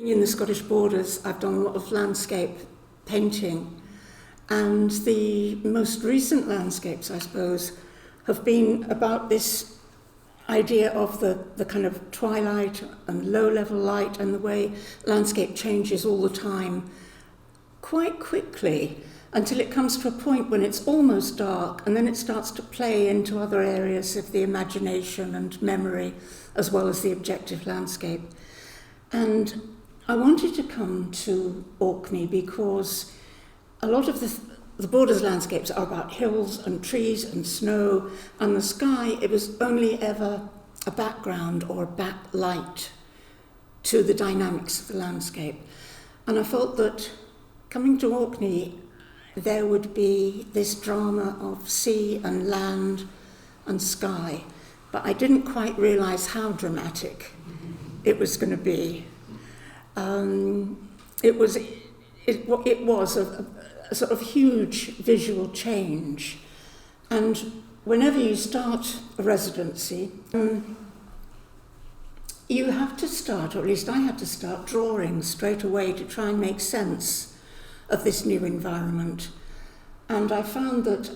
In the Scottish borders, I've done a lot of landscape painting, and the most recent landscapes, I suppose, have been about this idea of the kind of twilight and low-level light and the way landscape changes all the time quite quickly until it comes to a point when it's almost dark, and then it starts to play into other areas of the imagination and memory as well as the objective landscape. And I wanted to come to Orkney because a lot of the borders landscapes are about hills and trees and snow, and the sky, it was only ever a background or a backlight to the dynamics of the landscape. And I felt that coming to Orkney, there would be this drama of sea and land and sky, but I didn't quite realise how dramatic it was going to be. It was a sort of huge visual change, and whenever you start a residency, you have to start, or at least I had to start, drawing straight away to try and make sense of this new environment. And I found that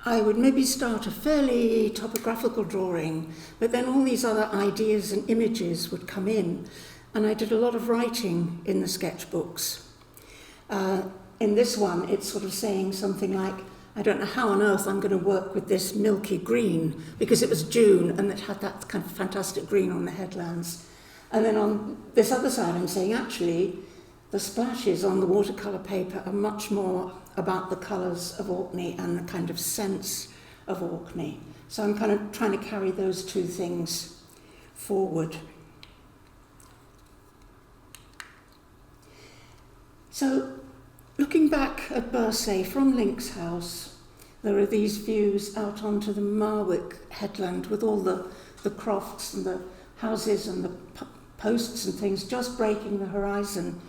I would maybe start a fairly topographical drawing, but then all these other ideas and images would come in, and I did a lot of writing in the sketchbooks. In this one, it's sort of saying something like, I don't know how on earth I'm going to work with this milky green, because it was June and it had that kind of fantastic green on the headlands. And then on this other side, I'm saying, actually, the splashes on the watercolour paper are much more about the colours of Orkney and the kind of sense of Orkney. So I'm kind of trying to carry those two things forward. So, looking back at Bursay from Link's house, there are these views out onto the Marwick headland with all the crofts and the houses and the posts and things just breaking the horizon.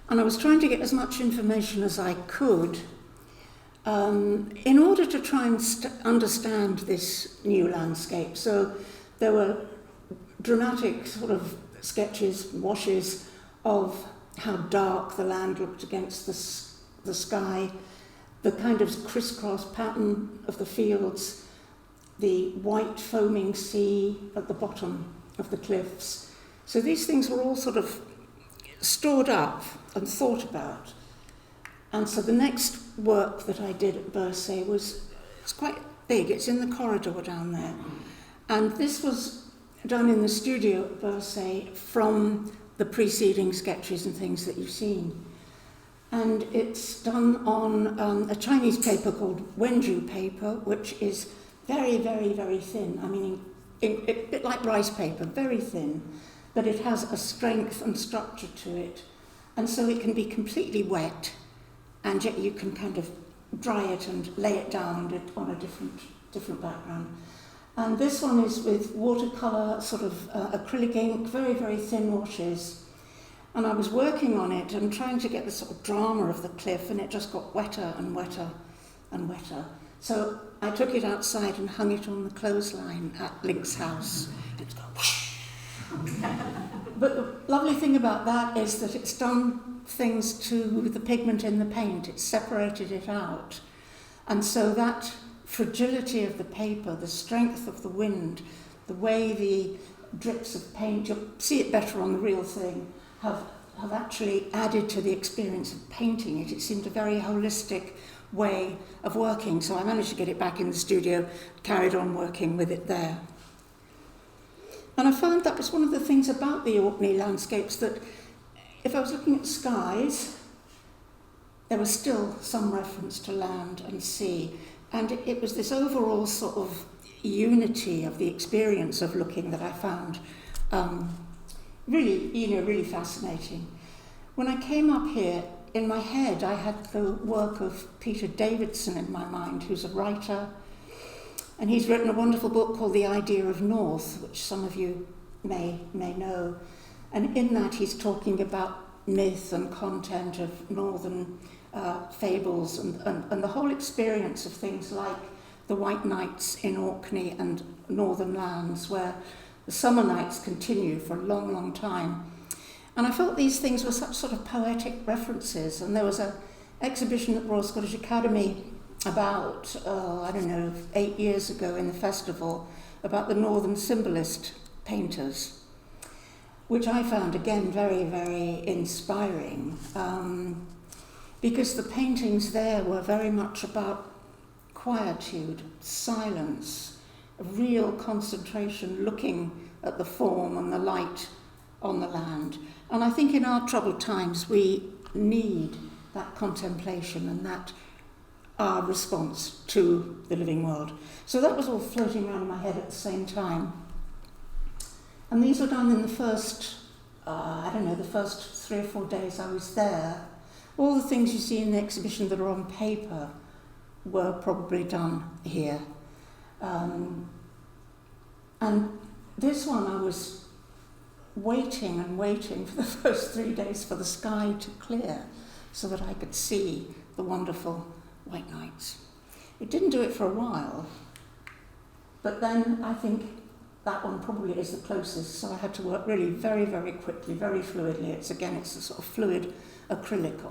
And I was trying to get as much information as I could in order to try and understand this new landscape. So there were dramatic sort of sketches, washes of how dark the land looked against the sky, the kind of crisscross pattern of the fields, the white foaming sea at the bottom of the cliffs. So these things were all sort of stored up and thought about. And so the next work that I did at Bursay it's quite big, it's in the corridor down there. And this was done in the studio at Bursay from the preceding sketches and things that you've seen. And it's done on a Chinese paper called Wenju paper, which is very, very, very thin. I mean, a bit like rice paper, very thin, but it has a strength and structure to it. And so it can be completely wet, and yet you can kind of dry it and lay it down on a different background. And this one is with watercolour, sort of acrylic ink, very, very thin washes. And I was working on it and trying to get the sort of drama of the cliff, and it just got wetter and wetter and wetter. So I took it outside and hung it on the clothesline at Link's house. It's gone whoosh. But the lovely thing about that is that it's done things to the pigment in the paint. It's separated it out. And so that fragility of the paper, the strength of the wind, the way the drips of paint, you'll see it better on the real thing, have actually added to the experience of painting it. It seemed a very holistic way of working, so I managed to get it back in the studio, carried on working with it there. And I found that was one of the things about the Orkney landscapes, that if I was looking at skies, there was still some reference to land and sea. And it was this overall sort of unity of the experience of looking that I found really fascinating. When I came up here, in my head, I had the work of Peter Davidson in my mind, who's a writer, and he's written a wonderful book called The Idea of North, which some of you may know. And in that, he's talking about myth and content of northern fables and the whole experience of things like the White Nights in Orkney and northern lands, where the summer nights continue for a long, long time. And I felt these things were such sort of poetic references. And there was an exhibition at the Royal Scottish Academy about, 8 years ago in the festival, about the Northern Symbolist painters, which I found, again, very, very inspiring, because the paintings there were very much about quietude, silence, a real concentration, looking at the form and the light on the land. And I think in our troubled times we need that contemplation and that our response to the living world. So that was all floating around in my head at the same time. And these were done in the first, the first 3 or 4 days I was there. All the things you see in the exhibition that are on paper were probably done here. And this one I was waiting and waiting for the first 3 days for the sky to clear so that I could see the wonderful white nights. It didn't do it for a while, but then I think that one probably is the closest, so I had to work really very, very quickly, very fluidly. It's a sort of fluid acrylic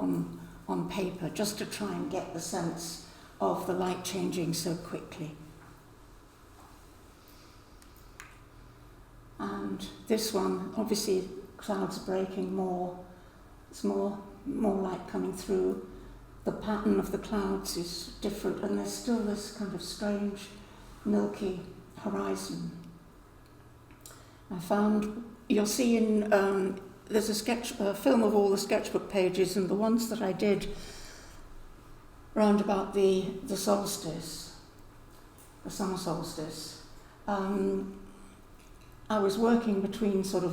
on paper, just to try and get the sense of the light changing so quickly. And this one, obviously, clouds breaking more. It's more light coming through. The pattern of the clouds is different, and there's still this kind of strange, milky horizon. I found, you'll see there's a film of all the sketchbook pages, and the ones that I did round about the solstice, the summer solstice. I was working between 10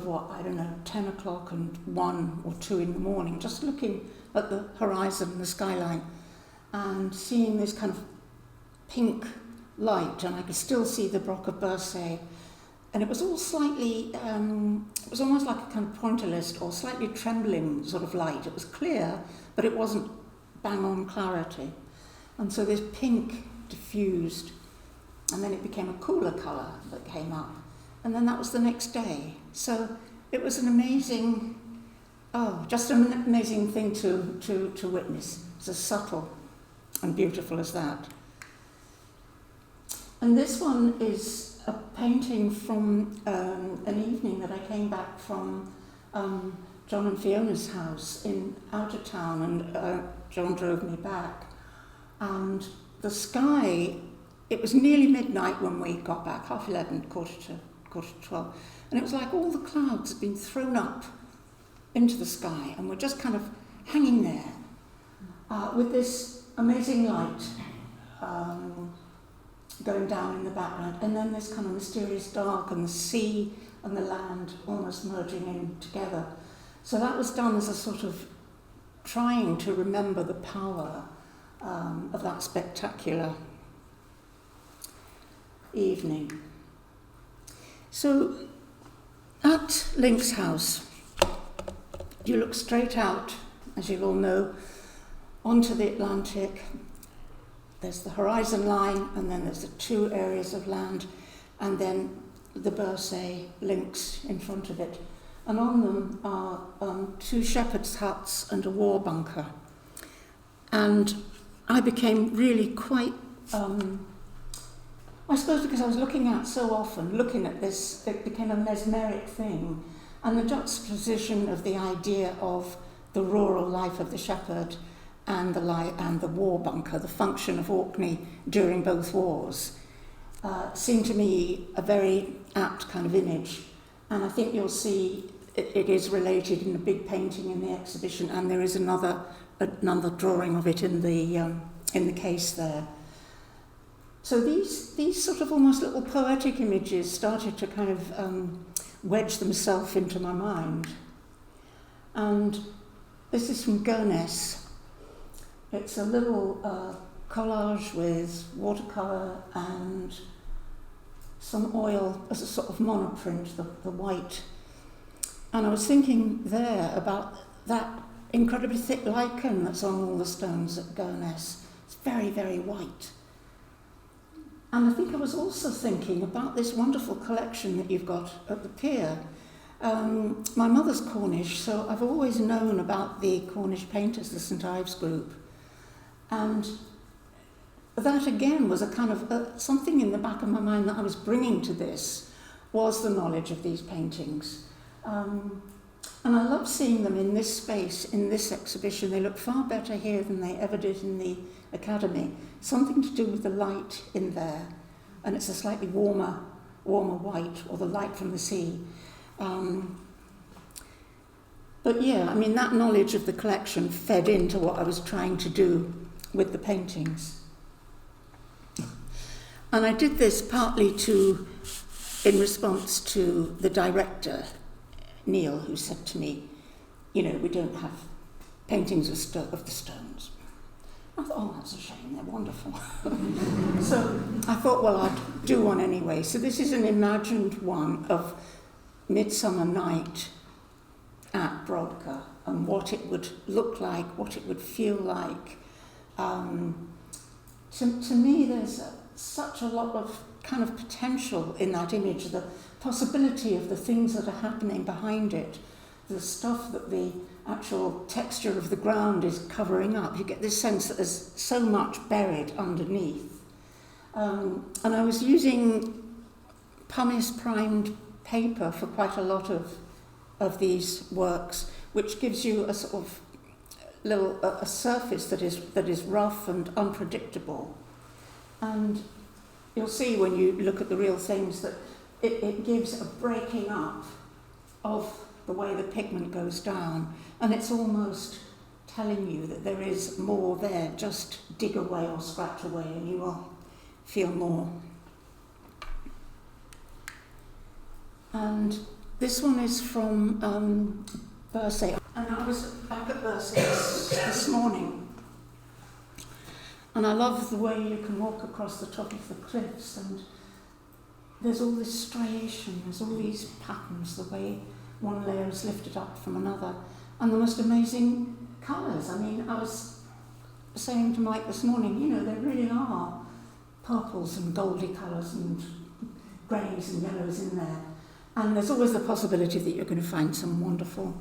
o'clock and 1 or 2 in the morning, just looking at the horizon, the skyline, and seeing this kind of pink light, and I could still see the Brock of Bersay. And it was all slightly, it was almost like a kind of pointillist or slightly trembling sort of light. It was clear, but it wasn't bang-on clarity. And so this pink diffused, and then it became a cooler colour that came up. And then that was the next day. So it was an amazing, just an amazing thing to witness. It's as subtle and beautiful as that. And this one is a painting from an evening that I came back from John and Fiona's house out of town, and John drove me back. And the sky, it was nearly midnight when we got back, 11:30, quarter to 12, and it was like all the clouds had been thrown up into the sky and were just kind of hanging there with this amazing light going down in the background, and then this kind of mysterious dark, and the sea and the land almost merging in together. So that was done as a sort of trying to remember the power of that spectacular evening. So at Link's house, you look straight out, as you all know, onto the Atlantic. There's the horizon line, and then there's the 2 areas of land, and then the Bersay links in front of it. And on them are 2 shepherds' huts and a war bunker. And I became really quite, I suppose because I was looking at this, it became a mesmeric thing. And the juxtaposition of the idea of the rural life of the shepherd and the war bunker, the function of Orkney during both wars, seemed to me a very apt kind of image. And I think you'll see it is related in a big painting in the exhibition, and there is another drawing of it in the case there. So these sort of almost little poetic images started to kind of wedge themselves into my mind. And this is from Gourness. It's a little collage with watercolour and some oil as a sort of monoprint, the white. And I was thinking there about that incredibly thick lichen that's on all the stones at Gourness. It's very, very white. And I think I was also thinking about this wonderful collection that you've got at the pier. My mother's Cornish, so I've always known about the Cornish painters, the St Ives group. And that again was a kind of something in the back of my mind that I was bringing to this, was the knowledge of these paintings. And I love seeing them in this space, in this exhibition. They look far better here than they ever did in the Academy. Something to do with the light in there. And it's a slightly warmer white, or the light from the sea. But yeah, I mean, that knowledge of the collection fed into what I was trying to do with the paintings. And I did this partly in response to the director, Neil, who said to me, we don't have paintings of the stones. I thought, oh, that's a shame, they're wonderful. So I thought, well, I'd do one anyway. So this is an imagined one of Midsummer Night at Brodka, and what it would look like, what it would feel like. To me, there's such a lot of kind of potential in that image, the possibility of the things that are happening behind it, the stuff that the actual texture of the ground is covering up. You get this sense that there's so much buried underneath. And I was using pumice primed paper for quite a lot of these works, which gives you a sort of a surface that is rough and unpredictable. And you'll see when you look at the real things that it gives a breaking up of the way the pigment goes down, and it's almost telling you that there is more there. Just dig away or scratch away and you will feel more. And this one is from Bursay. And I was back at Bursay this morning, and I love the way you can walk across the top of the cliffs, and there's all this striation, there's all these patterns, the way one layer is lifted up from another, and the most amazing colours. I mean, I was saying to Mike this morning, there really are purples and goldy colours and greys and yellows in there. And there's always the possibility that you're going to find some wonderful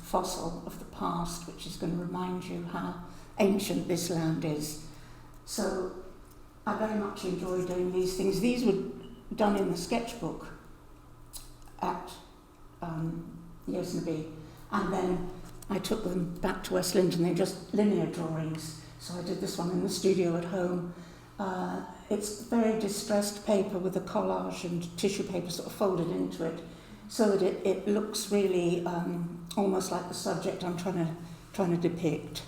fossil of the past, which is going to remind you how ancient this land is. So I very much enjoy doing these things. These were done in the sketchbook at Yesnaby, and then I took them back to West Lynton. They're just linear drawings, so I did this one in the studio at home. It's very distressed paper with a collage and tissue paper sort of folded into it, so that it looks really almost like the subject I'm trying to depict.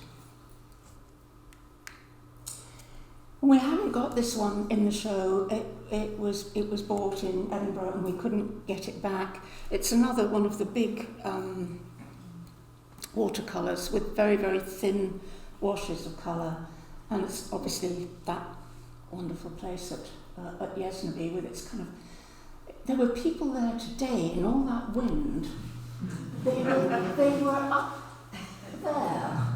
We haven't got this one in the show. It was bought in Edinburgh and we couldn't get it back. It's another one of the big watercolours with very, very thin washes of colour, and it's obviously that wonderful place at Yesnaby with its kind of... There were people there today in all that wind. They were up there.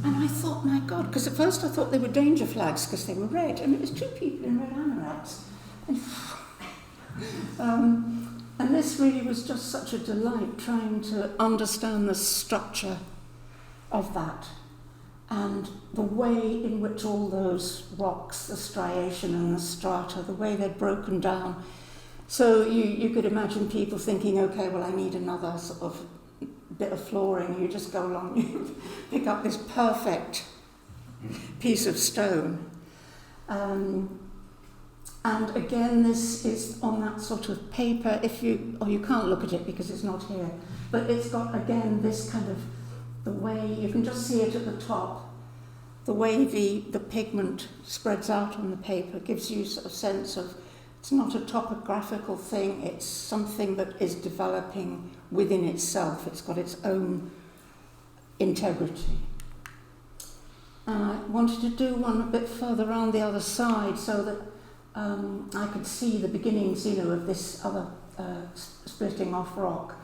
And I thought, my God, because at first I thought they were danger flags because they were red, and it was two people in red anoraks. And this really was just such a delight, trying to understand the structure of that and the way in which all those rocks, the striation and the strata, the way they're broken down. So you could imagine people thinking, okay, well, I need another sort of bit of flooring. You just go along, you pick up this perfect piece of stone. And again, this is on that sort of paper. You can't look at it because it's not here, but it's got, again, this kind of, the way, you can just see it at the top, the way the pigment spreads out on the paper gives you sort of sense of, it's not a topographical thing, it's something that is developing within itself. It's got its own integrity. And I wanted to do one a bit further around the other side so that I could see the beginnings, of this other splitting off rock,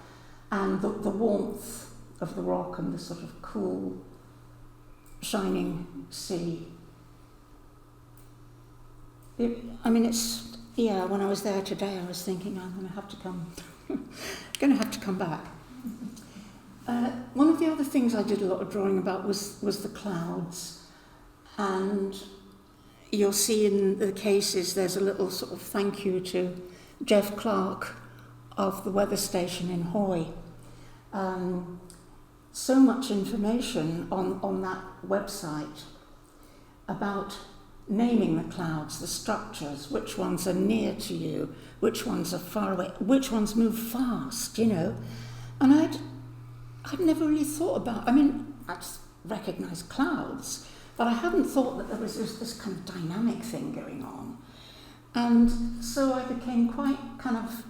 and the warmth of the rock and the sort of cool, shining sea. When I was there today, I was thinking, I'm going to have to come Going to have to come back. One of the other things I did a lot of drawing about was the clouds. And you'll see in the cases there's a little sort of thank you to Jeff Clark of the weather station in Hoy. So much information on that website about naming the clouds, the structures, which ones are near to you, which ones are far away, which ones move fast, you know. And I'd never really thought about, I mean, I just recognised clouds, but I hadn't thought that there was this kind of dynamic thing going on. And so I became quite kind of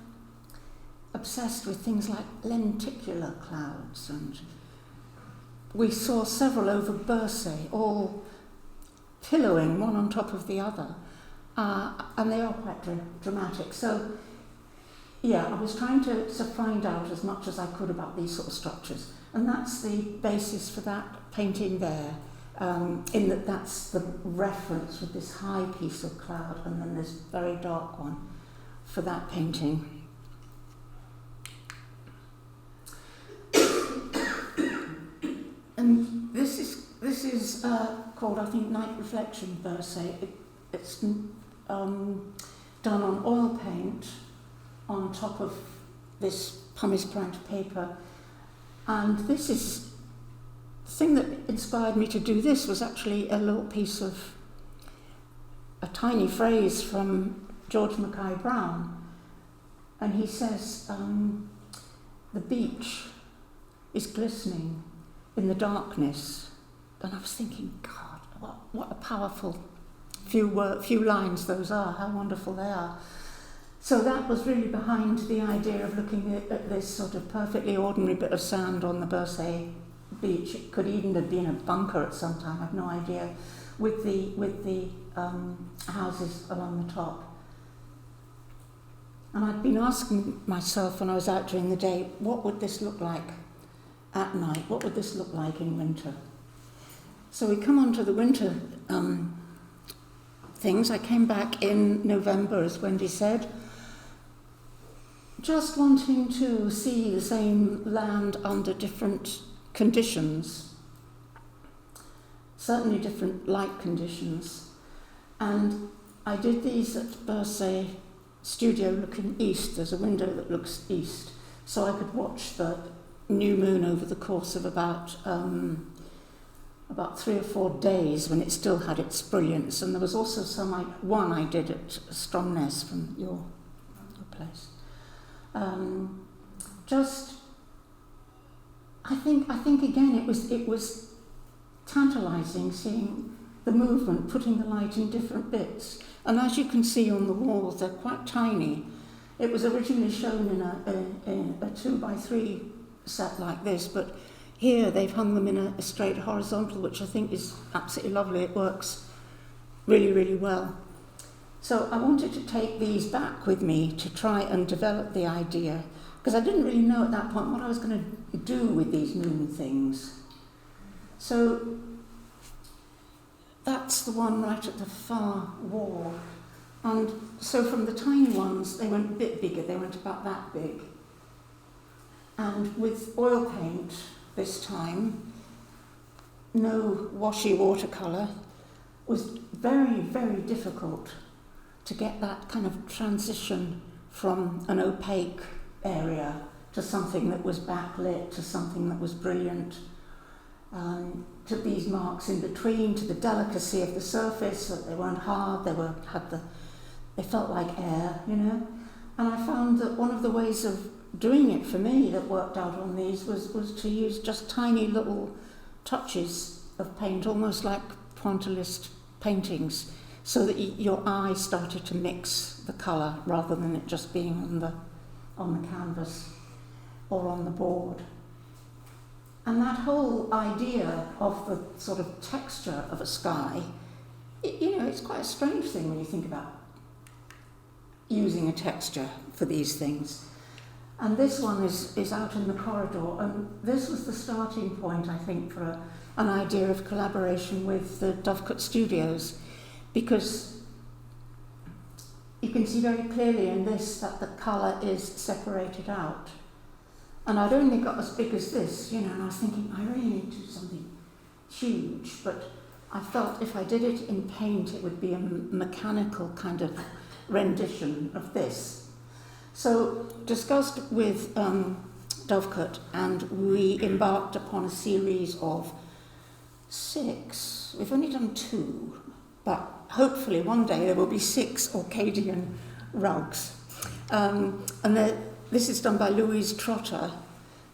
obsessed with things like lenticular clouds, and we saw several over Bursay, all pillowing one on top of the other, and they are quite dramatic. So, yeah, I was trying to find out as much as I could about these sort of structures, and that's the basis for that painting there, in that that's the reference with this high piece of cloud and then this very dark one for that painting. And this is called, I think, Night Reflection Bursay. It's done on oil paint on top of this pumice print paper. And this is, the thing that inspired me to do this was actually a little piece of, a tiny phrase from George Mackay Brown. And he says, the beach is glistening in the darkness. And I was thinking, God, what a powerful few lines those are, how wonderful they are. So that was really behind the idea of looking at this sort of perfectly ordinary bit of sand on the Bursay beach. It could even have been a bunker at some time, I've no idea, with the houses along the top. And I'd been asking myself when I was out during the day, what would this look like at night? What would this look like in winter? So we come on to the winter things. I came back in November, as Wendy said, just wanting to see the same land under different conditions, certainly different light conditions. And I did these at Bursay Studio looking east. There's a window that looks east, so I could watch the new moon over the course of about 3 or 4 days when it still had its brilliance. And there was also one I did at Stromness from your place. I think again it was tantalising seeing the movement, putting the light in different bits. And as you can see on the walls, they're quite tiny. It was originally shown in a 2x3 set like this, but here they've hung them in a straight horizontal, which I think is absolutely lovely. It works really, really well. So I wanted to take these back with me to try and develop the idea, because I didn't really know at that point what I was going to do with these moon things. So that's the one right at the far wall. And so from the tiny ones, they went a bit bigger. They went about that big. And with oil paint this time, no washy watercolour, was very, very difficult to get that kind of transition from an opaque area to something that was backlit, to something that was brilliant, to these marks in between, to the delicacy of the surface, that they weren't hard, they felt like air, you know. And I found that one of the ways of doing it for me that worked out on these was to use just tiny little touches of paint, almost like pointillist paintings, so that your eye started to mix the colour rather than it just being on the canvas or on the board. And that whole idea of the sort of texture of a sky, it's quite a strange thing when you think about using a texture for these things. And this one is out in the corridor, and this was the starting point, I think, for an idea of collaboration with the Dovecote Studios, because you can see very clearly in this that the colour is separated out. And I'd only got as big as this, and I was thinking, I really need to do something huge, but I felt if I did it in paint, it would be a mechanical kind of rendition of this. So discussed with Dovecote, and we embarked upon a series of 6. We've only done 2, but hopefully one day there will be 6 Orcadian rugs. This is done by Louise Trotter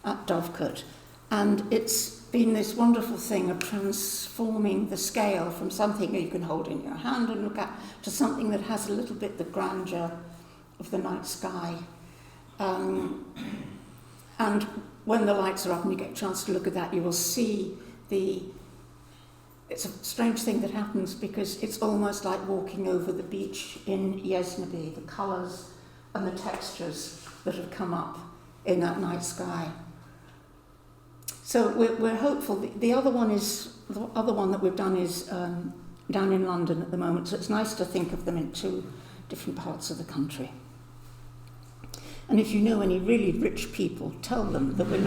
at Dovecote, and it's been this wonderful thing of transforming the scale from something that you can hold in your hand and look at to something that has a little bit the grandeur of the night sky. And when the lights are up and you get a chance to look at that, you will see it's a strange thing that happens because it's almost like walking over the beach in Yesnaby, the colours and the textures that have come up in that night sky. So we're hopeful. The other one that we've done is down in London at the moment, so it's nice to think of them in 2 different parts of the country. And if you know any really rich people, tell them that we're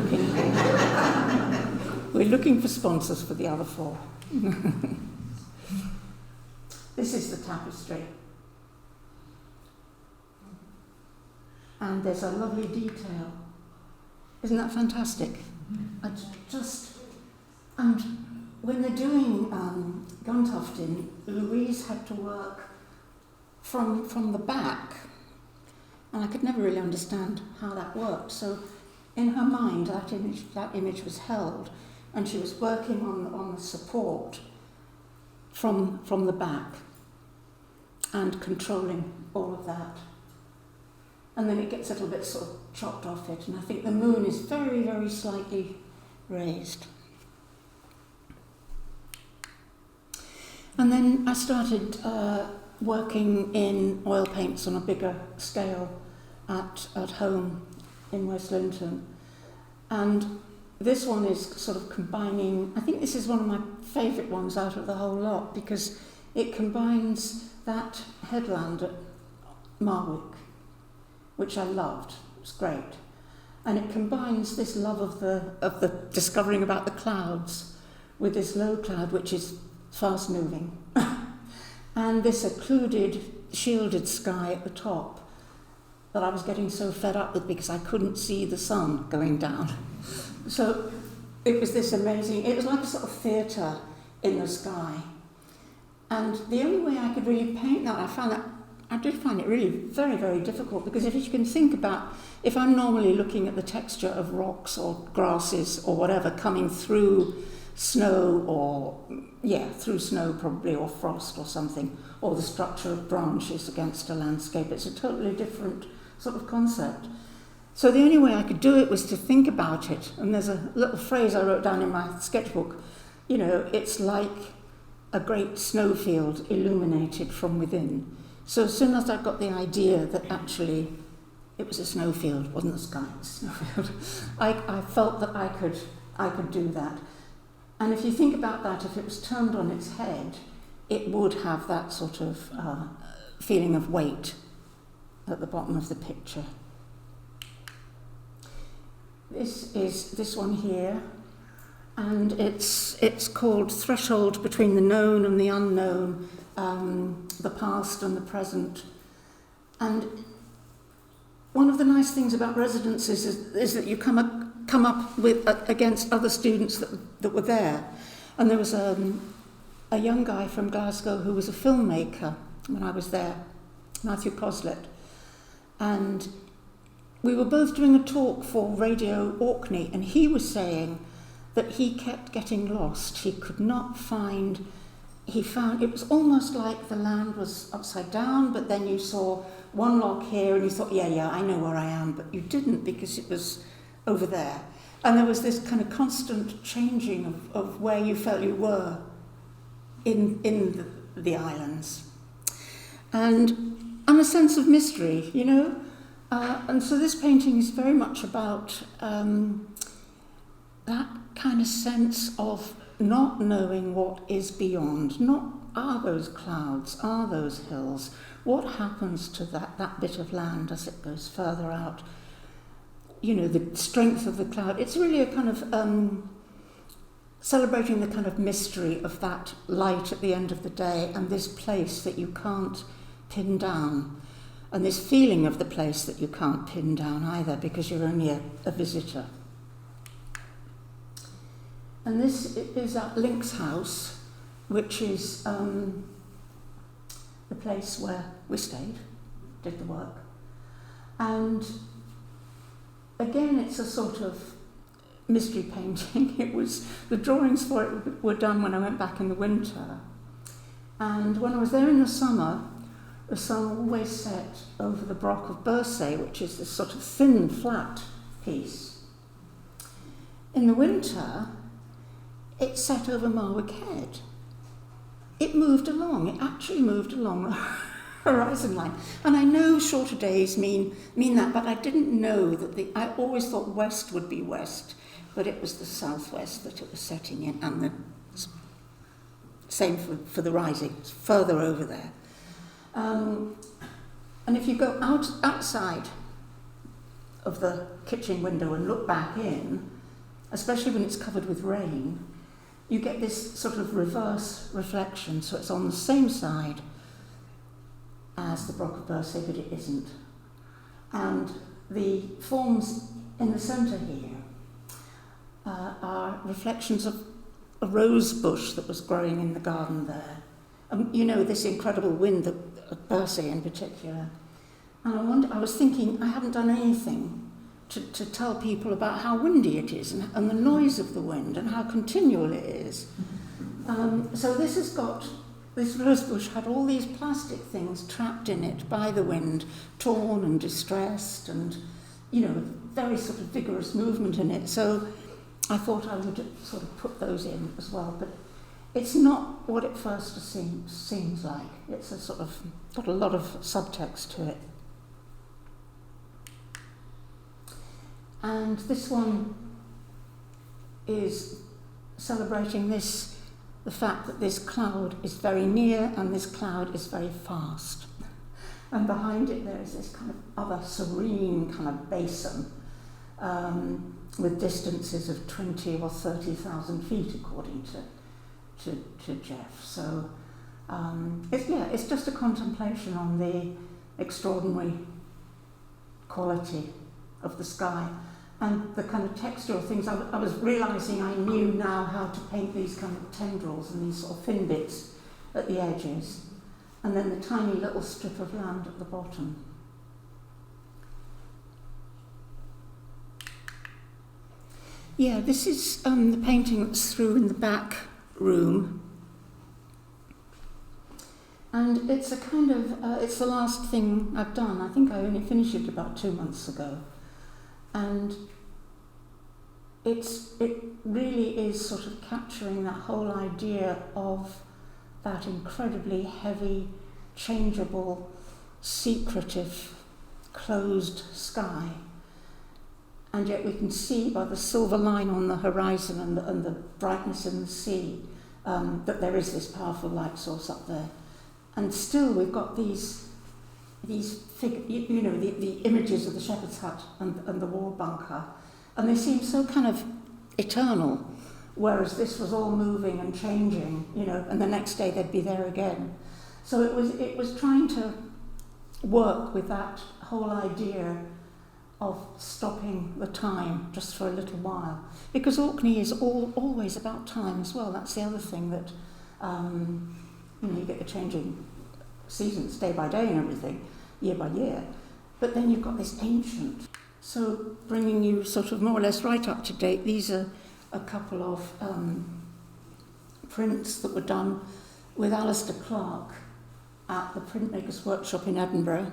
looking for sponsors for the other 4. This is the tapestry. And there's a lovely detail. Isn't that fantastic? And when they're doing Guntoftin, Louise had to work from the back, and I could never really understand how that worked. So in her mind, that image was held, and she was working on the support from the back and controlling all of that. And then it gets a little bit sort of chopped off it, and I think the moon is very, very slightly raised. And then I started working in oil paints on a bigger scale at home in West Linton. And this one is sort of combining, I think this is one of my favourite ones out of the whole lot, because it combines that headland at Marwick, which I loved. It was great. And it combines this love of the discovering about the clouds with this low cloud, which is fast moving, and this occluded, shielded sky at the top that I was getting so fed up with because I couldn't see the sun going down. So it was this amazing, it was like a sort of theatre in the sky. And the only way I could really paint that, I did find it really very, very difficult, because if you can think about, if I'm normally looking at the texture of rocks or grasses or whatever coming through snow, through snow probably, or frost or something, or the structure of branches against a landscape, it's a totally different sort of concept. So the only way I could do it was to think about it. And there's a little phrase I wrote down in my sketchbook, it's like a great snowfield illuminated from within. So as soon as I got the idea that actually it was a snowfield, it wasn't the sky, it was a snowfield, I felt that I could do that. And if you think about that, if it was turned on its head, it would have that sort of feeling of weight at the bottom of the picture. This is this one here, and it's called Threshold Between the Known and the Unknown, the Past and the Present. And one of the nice things about residences is that you come up with against other students that were there. And there was a young guy from Glasgow who was a filmmaker when I was there, Matthew Coslett. And we were both doing a talk for Radio Orkney, and he was saying that he kept getting lost. He could not find, it was almost like the land was upside down, but then you saw one log here and you thought, yeah, I know where I am, but you didn't because it was over there. And there was this kind of constant changing of where you felt you were in the islands. And a sense of mystery, and so this painting is very much about that kind of sense of not knowing what is beyond, not are those clouds, are those hills, what happens to that bit of land as it goes further out? You know, the strength of the cloud. It's really a kind of celebrating the kind of mystery of that light at the end of the day and this place that you can't pin down, and this feeling of the place that you can't pin down either because you're only a visitor. And this is at Link's house, which is the place where we stayed, did the work. And again, it's a sort of mystery painting. It was, the drawings for it were done when I went back in the winter. And when I was there in the sun always set over the Broch of Bersay, which is this sort of thin, flat piece. In the winter, it set over Marwick Head. It moved along, it actually moved along the horizon line. And I know shorter days mean that, but I didn't know that I always thought west would be west, but it was the southwest that it was setting in, and the same for the rising, it's further over there. And if you go outside of the kitchen window and look back in, especially when it's covered with rain, you get this sort of reverse reflection, so it's on the same side as the Broch of Bersay, but it isn't. And the forms in the centre here are reflections of a rose bush that was growing in the garden there. You know, this incredible wind at Bersay in particular. And I was thinking, I haven't done anything to tell people about how windy it is and the noise of the wind and how continual it is. So this rose bush had all these plastic things trapped in it by the wind, torn and distressed, and, you know, very sort of vigorous movement in it. So I thought I would sort of put those in as well, but it's not what it first seems like. It's a sort of got a lot of subtext to it. And this one is celebrating the fact that this cloud is very near and this cloud is very fast. And behind it there is this kind of other serene kind of basin with distances of 20 or 30,000 feet according to Jeff. So it's just a contemplation on the extraordinary quality of the sky. And the kind of texture of things, I was realising I knew now how to paint these kind of tendrils and these sort of thin bits at the edges, and then the tiny little strip of land at the bottom. Yeah, this is the painting that's through in the back room. And it's a kind of, it's the last thing I've done. I think I only finished it about 2 months ago. And it really is sort of capturing that whole idea of that incredibly heavy, changeable, secretive, closed sky. And yet we can see by the silver line on the horizon and the brightness in the sea that there is this powerful light source up there. And still we've got these you know, the images of the shepherd's hut and the war bunker, and they seem so kind of eternal, whereas this was all moving and changing, you know, and the next day they'd be there again. So it was trying to work with that whole idea of stopping the time just for a little while, because Orkney is always about time as well. That's the other thing that you know, you get the changing seasons day by day and everything, year by year, but then you've got this ancient. So bringing you sort of more or less right up to date, these are a couple of prints that were done with Alistair Clark at the Printmakers' Workshop in Edinburgh.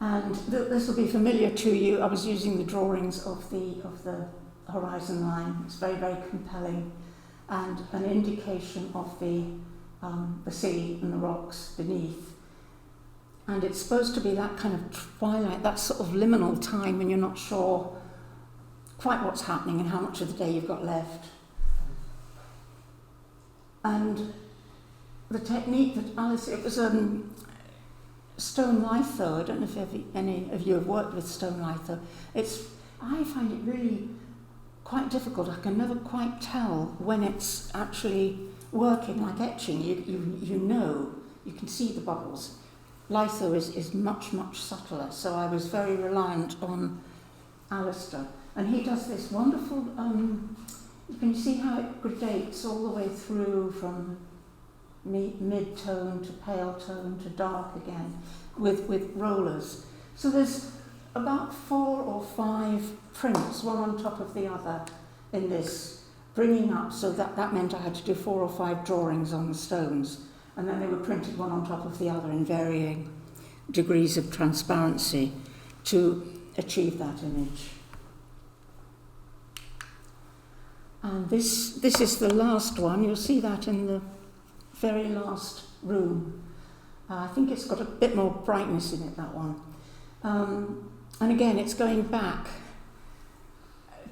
And this will be familiar to you. I was using the drawings of the horizon line. It's very, very compelling, and an indication of the sea and the rocks beneath. And it's supposed to be that kind of twilight, that sort of liminal time when you're not sure quite what's happening and how much of the day you've got left. And the technique that Alice, it was stone litho. I don't know if any of you have worked with stone litho. I find it really quite difficult. I can never quite tell when it's actually working, like etching. You know, you can see the bubbles. Litho is much, much subtler, so I was very reliant on Alistair. And he does this wonderful, you can see how it gradates all the way through from mid-tone to pale tone to dark again with rollers. So there's about 4 or 5 prints, one on top of the other in this, bringing up, so that meant I had to do 4 or 5 drawings on the stones, and then they were printed one on top of the other in varying degrees of transparency to achieve that image. And this is the last one. You'll see that in the very last room. I think it's got a bit more brightness in it, that one. And again, it's going back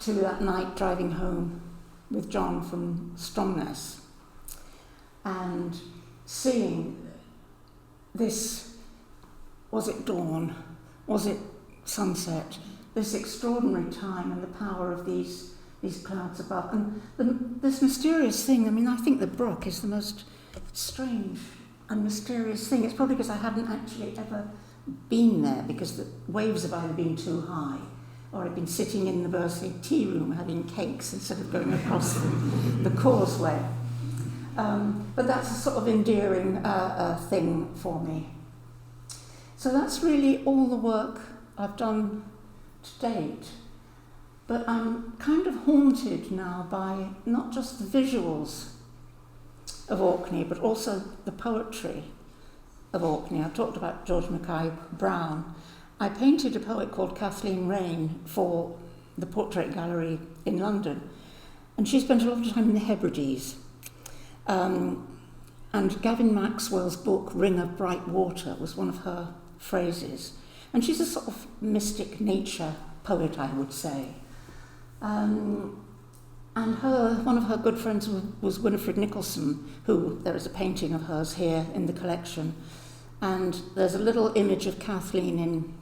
to that night driving home with John from Stromness and seeing this, was it dawn, was it sunset, this extraordinary time and the power of these clouds above. And this mysterious thing, I mean, I think the brook is the most strange and mysterious thing. It's probably because I hadn't actually ever been there, because the waves have either been too high or I've been sitting in the Bursey tea room having cakes instead of going across the causeway. But that's a sort of endearing thing for me. So that's really all the work I've done to date. But I'm kind of haunted now by not just the visuals of Orkney, but also the poetry of Orkney. I've talked about George Mackay Brown. I painted a poet called Kathleen Raine for the Portrait Gallery in London, and she spent a lot of time in the Hebrides. And Gavin Maxwell's book, Ring of Bright Water, was one of her phrases. And she's a sort of mystic nature poet, I would say. And one of her good friends was Winifred Nicholson, who there is a painting of hers here in the collection. And there's a little image of Kathleen in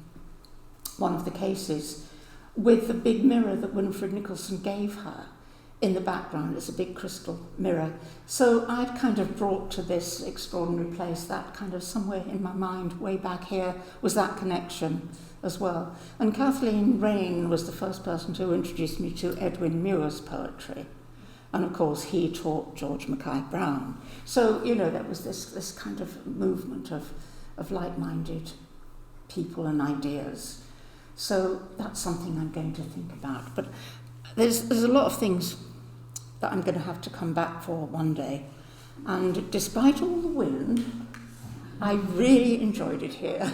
one of the cases with the big mirror that Winifred Nicholson gave her in the background. It's a big crystal mirror. So I'd kind of brought to this extraordinary place that kind of somewhere in my mind, way back here, was that connection as well. And Kathleen Raine was the first person to introduce me to Edwin Muir's poetry. And of course, he taught George Mackay Brown. So, you know, there was this kind of movement of like-minded people and ideas. So that's something I'm going to think about. But there's a lot of things that I'm going to have to come back for one day. And despite all the wind, I really enjoyed it here.